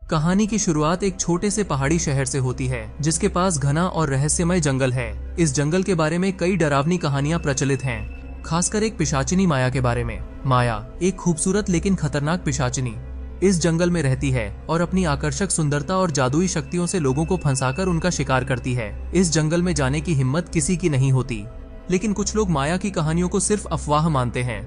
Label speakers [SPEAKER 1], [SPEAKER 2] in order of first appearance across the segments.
[SPEAKER 1] कहानी की शुरुआत एक छोटे से पहाड़ी शहर से होती है जिसके पास घना और रहस्यमय जंगल है। इस जंगल के बारे में कई डरावनी कहानियां प्रचलित हैं, खासकर एक पिशाचिनी माया के बारे में। माया एक खूबसूरत लेकिन खतरनाक पिशाचिनी इस जंगल में रहती है और अपनी आकर्षक सुंदरता और जादुई शक्तियों से लोगों को फंसाकर उनका शिकार करती है। इस जंगल में जाने की हिम्मत किसी की नहीं होती, लेकिन कुछ लोग माया की कहानियों को सिर्फ अफवाह मानते हैं।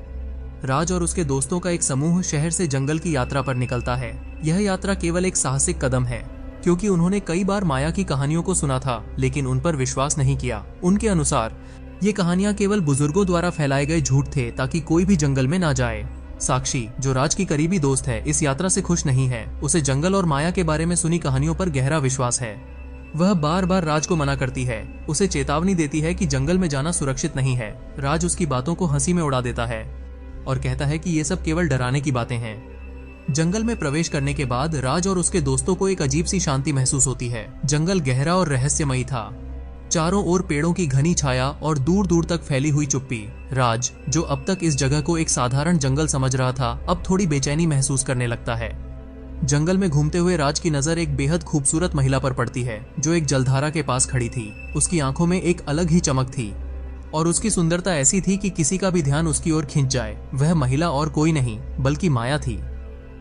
[SPEAKER 1] राज और उसके दोस्तों का एक समूह शहर से जंगल की यात्रा पर निकलता है। यह यात्रा केवल एक साहसिक कदम है, क्योंकि उन्होंने कई बार माया की कहानियों को सुना था लेकिन उन पर विश्वास नहीं किया। उनके अनुसार ये कहानियां केवल बुजुर्गों द्वारा फैलाए गए झूठ थे ताकि कोई भी जंगल में ना जाए। साक्षी, जो राज की करीबी दोस्त है, इस यात्रा से खुश नहीं है। उसे जंगल और माया के बारे में सुनी कहानियों पर गहरा विश्वास है। वह बार बार राज को मना करती है, उसे चेतावनी देती है कि जंगल में जाना सुरक्षित नहीं है। राज उसकी बातों को हंसी में उड़ा देता है और कहता है कि ये सब केवल डराने की बातें हैं। जंगल में प्रवेश करने के बाद राज और उसके दोस्तों को एक अजीब सी शांति महसूस होती है। जंगल गहरा और रहस्यमयी था, चारों ओर पेड़ों की घनी छाया और दूर दूर तक फैली हुई चुप्पी। राज, जो अब तक इस जगह को एक साधारण जंगल समझ रहा था, अब थोड़ी बेचैनी महसूस करने लगता है। जंगल में घूमते हुए राज की नजर एक बेहद खूबसूरत महिला पर पड़ती है जो एक जलधारा के पास खड़ी थी। उसकी आंखों में एक अलग ही चमक थी और उसकी सुंदरता ऐसी थी कि किसी का भी ध्यान उसकी ओर खींच जाए। वह महिला और कोई नहीं बल्कि माया थी।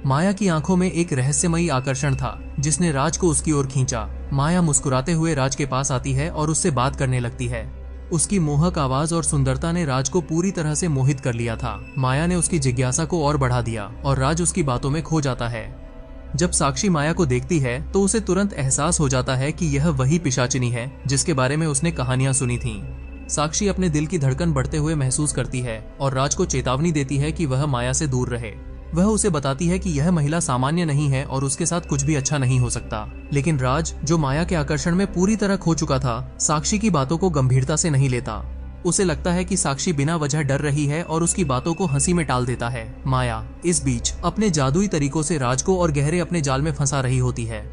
[SPEAKER 1] माया की आंखों में एक रहस्यमयी आकर्षण था जिसने राज को उसकी ओर खींचा। माया मुस्कुराते हुए राज के पास आती है और उससे बात करने लगती है। उसकी मोहक आवाज और सुंदरता ने राज को पूरी तरह से मोहित कर लिया था। माया ने उसकी जिज्ञासा को और बढ़ा दिया और राज उसकी बातों में खो जाता है। जब साक्षी माया को देखती है तो उसे तुरंत एहसास हो जाता है कि यह वही पिशाचिनी है जिसके बारे में उसने कहानियां सुनी थीं। साक्षी अपने दिल की धड़कन बढ़ते हुए महसूस करती है और राज को चेतावनी देती है कि वह माया से दूर रहे। वह उसे बताती है कि यह महिला सामान्य नहीं है और उसके साथ कुछ भी अच्छा नहीं हो सकता। लेकिन राज, जो माया के आकर्षण में पूरी तरह खो चुका था, साक्षी की बातों को गंभीरता से नहीं लेता। उसे लगता है कि साक्षी बिना वजह डर रही है और उसकी बातों को हंसी में टाल देता है। माया इस बीच अपने जादुई तरीकों से राज को और गहरे अपने जाल में फंसा रही होती है।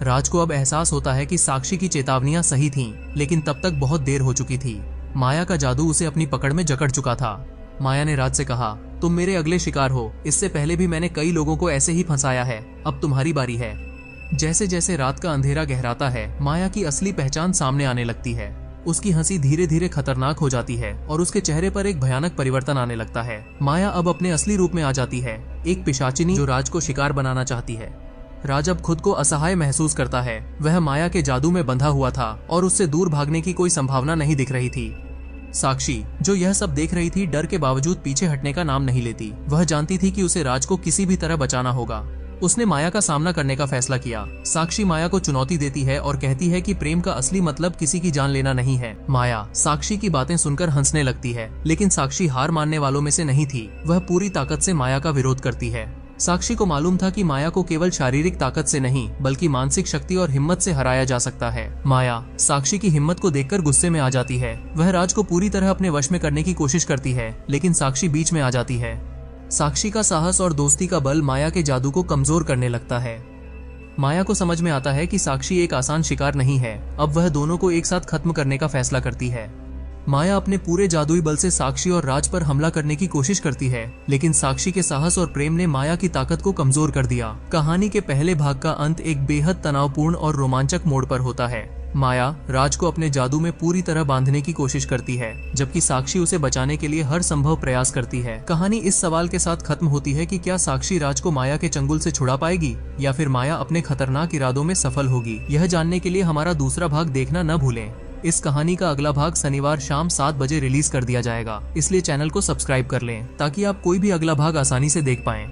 [SPEAKER 1] राज को अब एहसास होता है कि साक्षी की चेतावनियां सही थीं, लेकिन तब तक बहुत देर हो चुकी थी। माया का जादू उसे अपनी पकड़ में जकड़ चुका था। माया ने राज से कहा, तुम मेरे अगले शिकार हो। इससे पहले भी मैंने कई लोगों को ऐसे ही फंसाया है, अब तुम्हारी बारी है। जैसे जैसे रात का अंधेरा गहराता है, माया की असली पहचान सामने आने लगती है। उसकी हंसी धीरे धीरे खतरनाक हो जाती है और उसके चेहरे पर एक भयानक परिवर्तन आने लगता है। माया अब अपने असली रूप में आ जाती है, एक पिशाचिनी जो राज को शिकार बनाना चाहती है। राज अब खुद को असहाय महसूस करता है। वह माया के जादू में बंधा हुआ था और उससे दूर भागने की कोई संभावना नहीं दिख रही थी। साक्षी, जो यह सब देख रही थी, डर के बावजूद पीछे हटने का नाम नहीं लेती। वह जानती थी कि उसे राज को किसी भी तरह बचाना होगा। उसने माया का सामना करने का फैसला किया। साक्षी माया को चुनौती देती है और कहती है कि प्रेम का असली मतलब किसी की जान लेना नहीं है। माया साक्षी की बातें सुनकर हंसने लगती है, लेकिन साक्षी हार मानने वालों में से नहीं थी। वह पूरी ताकत से माया का विरोध करती है। साक्षी को मालूम था कि माया को केवल शारीरिक ताकत से नहीं बल्कि मानसिक शक्ति और हिम्मत से हराया जा सकता है। माया साक्षी की हिम्मत को देखकर गुस्से में आ जाती है। वह राज को पूरी तरह अपने वश में करने की कोशिश करती है, लेकिन साक्षी बीच में आ जाती है। साक्षी का साहस और दोस्ती का बल माया के जादू को कमजोर करने लगता है। माया को समझ में आता है कि साक्षी एक आसान शिकार नहीं है। अब वह दोनों को एक साथ खत्म करने का फैसला करती है। माया अपने पूरे जादुई बल से साक्षी और राज पर हमला करने की कोशिश करती है, लेकिन साक्षी के साहस और प्रेम ने माया की ताकत को कमजोर कर दिया। कहानी के पहले भाग का अंत एक बेहद तनावपूर्ण और रोमांचक मोड़ पर होता है। माया राज को अपने जादू में पूरी तरह बांधने की कोशिश करती है, जबकि साक्षी उसे बचाने के लिए हर संभव प्रयास करती है। कहानी इस सवाल के साथ खत्म होती है कि क्या साक्षी राज को माया के चंगुल से छुड़ा पाएगी या फिर माया अपने खतरनाक इरादों में सफल होगी। यह जानने के लिए हमारा दूसरा भाग देखना न भूलें। इस कहानी का अगला भाग शनिवार शाम 7 बजे रिलीज कर दिया जाएगा, इसलिए चैनल को सब्सक्राइब कर लें ताकि आप कोई भी अगला भाग आसानी से देख पाएं।